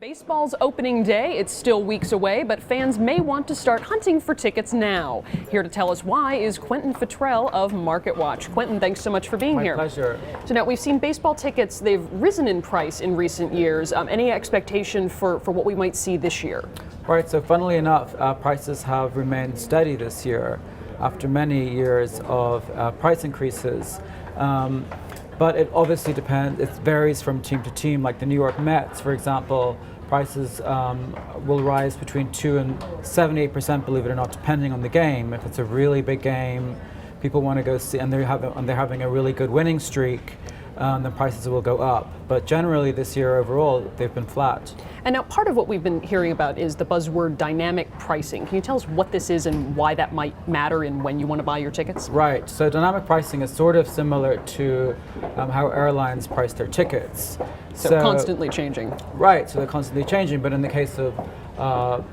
Baseball's opening day, it's still weeks away, but fans may want to start hunting for tickets now. Here to tell us why is Quentin Fottrell of Market Watch. Quentin, thanks so much for being here. My pleasure. So now we've seen baseball tickets, they've risen in price in recent years. Any expectation for what we might see this year? Right, so funnily enough, prices have remained steady this year after many years of price increases. But it obviously depends, it varies from team to team. Like the New York Mets, for example, prices will rise between 2 and 7-8%, believe it or not, depending on the game. If it's a really big game, people want to go see, and they're having a really good winning streak, then prices will go up. But generally this year overall, they've been flat. And now part of what we've been hearing about is the buzzword dynamic pricing. Can you tell us what this is and why that might matter in when you want to buy your tickets? Right, so dynamic pricing is sort of similar to how airlines price their tickets. So constantly changing. Right, so they're constantly changing, but in the case of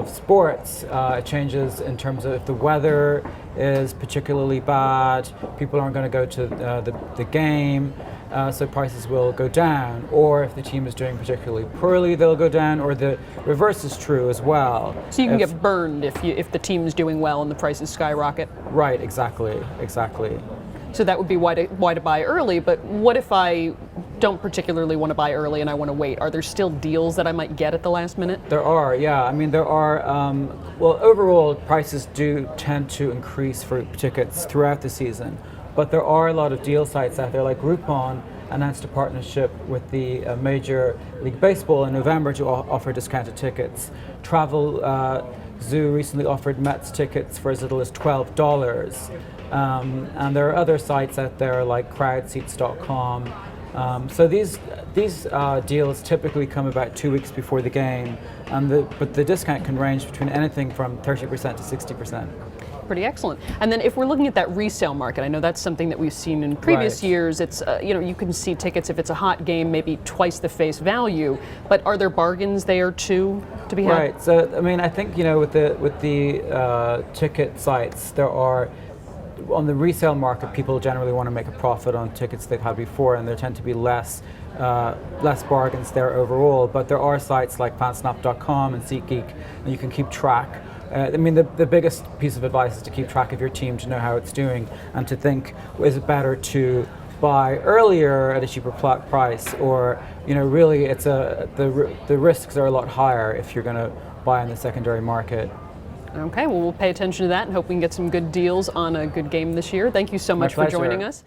sports, it changes in terms of if the weather is particularly bad, people aren't going to go to the game, so prices will go down. Or if the team is doing particularly poorly, they'll go down, or the reverse is true as well. So you can get burned if the team's doing well and the prices skyrocket? Right, exactly. So that would be why to buy early, but what if I don't particularly want to buy early and I want to wait? Are there still deals that I might get at the last minute? There are, yeah. I mean, there are, well, overall prices do tend to increase for tickets throughout the season, but there are a lot of deal sites out there, like Groupon announced a partnership with the Major League Baseball in November to offer discounted tickets. Travel Zoo recently offered Mets tickets for as little as $12. And there are other sites out there like crowdseats.com. So these deals typically come about 2 weeks before the game, but the discount can range between anything from 30% to 60%. Pretty excellent. And then if we're looking at that resale market, I know that's something that we've seen in previous years. It's you can see tickets if it's a hot game, maybe twice the face value. But are there bargains there too to be had? Right. So I mean, I think with the ticket sites, there are. On the resale market, people generally want to make a profit on tickets they've had before, and there tend to be less bargains there overall. But there are sites like fansnap.com and SeatGeek, and you can keep track. I mean, the biggest piece of advice is to keep track of your team, to know how it's doing, and to think, is it better to buy earlier at a cheaper price, or really the risks are a lot higher if you're going to buy in the secondary market. Okay, well, we'll pay attention to that and hope we can get some good deals on a good game this year. Thank you so much for joining us.